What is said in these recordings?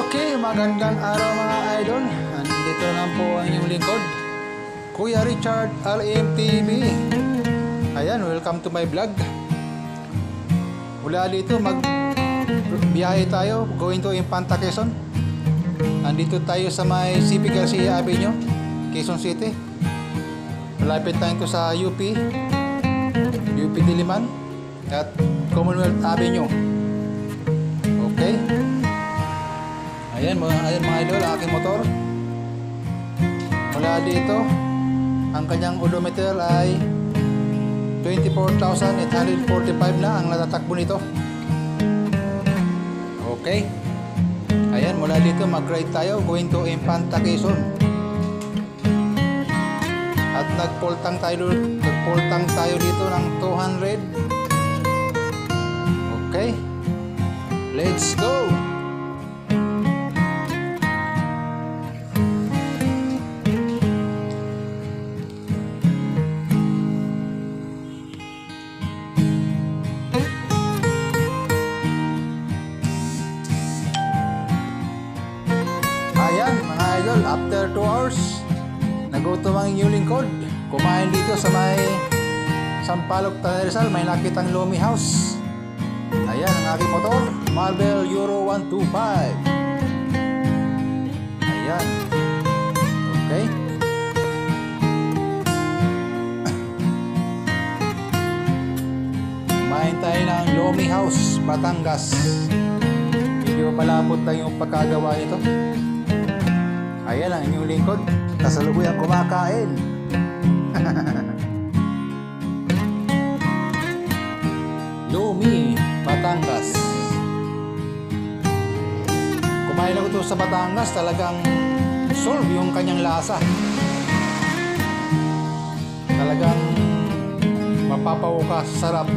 Okay, magandang araw mga idol. Andito na po ang inyong lingkod, Kuya Richard RMTV. Ayan, welcome to my vlog. Mula dito magbiyahe tayo, going to Infanta, Quezon. Andito tayo sa may CP Garcia Avenue, Quezon City. Malapit tayo to sa UP Diliman at Commonwealth Avenue. Okay. Ayan mga idol, aking motor. Mula dito, ang kanyang odometer ay 24,845 na ang natatakbo nito. Okay. Ayan, mula dito mag-ride tayo going to Infanta, Quezon. At nagpultang tayo dito ng 200. Okay. Let's go. After 2 hours, nagutom ang inyong lingkod. Kumain dito sa may Sampaloc, Tanay Rizal. May nakitang Lomi House. Ayan ang aking motor, Marvel Euro 125. Ayan. Okay. Kumain tayo ng Lomi House, Batangas. Medyo malapot lang yung pagkagawa nito. Ayan ang inyong lingkod, kasalukuyang kumakain. Lomi, Batangas. Kumain ako ito sa Batangas, talagang solve yung kanyang lasa. Talagang mapapaw ka sa sarap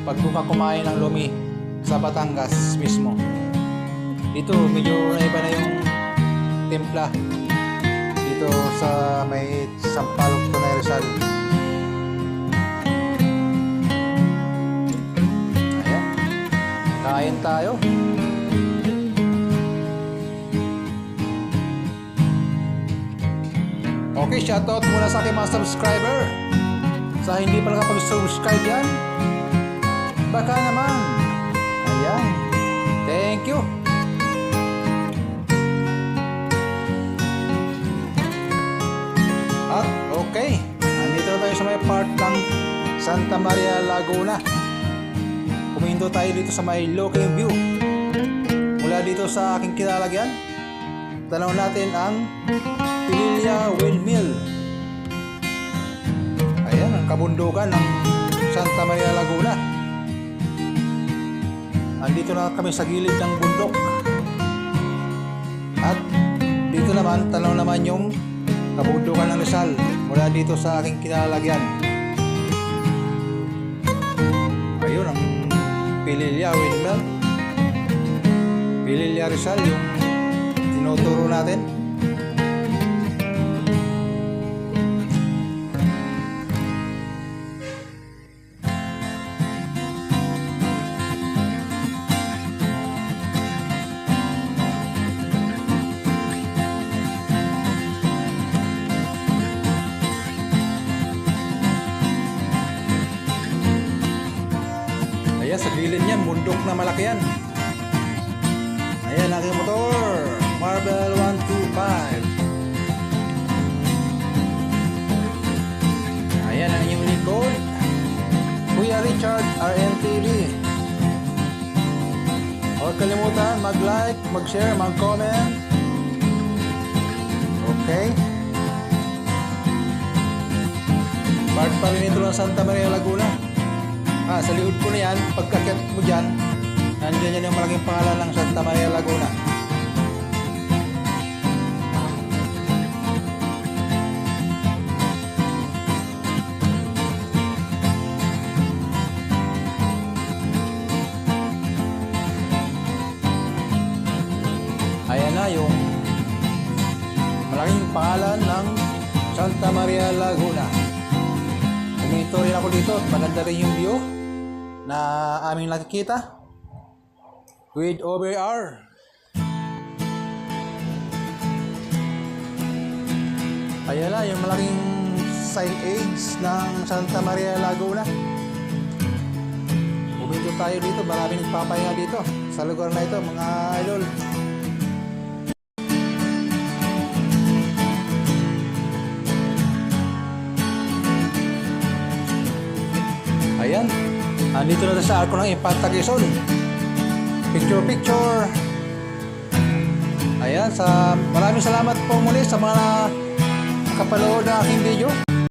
pag kumain ng Lomi sa Batangas mismo. Dito medyo naiba na yung timpla dito sa may Sampaloc, Tanay Rizal. Ayan, kain tayo. Okay, shoutout muna sa aking mga subscriber. Sa hindi pa nakapag-subscribe yan, baka naman. Ayan, thank you. Okay, nandito tayo sa may part ng Santa Maria, Laguna. Pumindo tayo dito sa may looking view. Mula dito sa aking kinalagyan, tanaw natin ang Pililla Windmill. Ayan, ang kabundukan ng Santa Maria, Laguna. Andito na kami sa gilid ng bundok. At dito naman, tanaw naman yung kabundukan ng Rizal mula dito sa aking kinalagyan. Ayun ang Pililla Windmill, Pililla Rizal yung tinuturo natin. Ayan, sa gilid niyan, bundok na malaki yan. Ayan, aking motor, Marvel 125. Ayan ang inyong lingkod, Kuya Richard RMTV. Huwag kalimutan mag-like, mag-share, mag-comment. Okay. Part pa rin ito ng Santa Maria, Laguna. Sa likod ko na yan, pagkakit mo dyan, nandiyan yan yung malaking pangalan ng Santa Maria, Laguna. Ayan na yung malaking pangalan ng Santa Maria, Laguna. Kumito rin ako dito at maganda rin yung view na aming nakikita with OBR. Ayan na, yung malaking signage ng Santa Maria Laguna. Bumidyo tayo dito, maraming nagpapahinga dito sa lugar na ito, mga idol. Ayan, andito na tayo sa arko ng Infanta Quezon. Picture picture. Ayan, maraming salamat po muli sa mga nakapanood na aking video.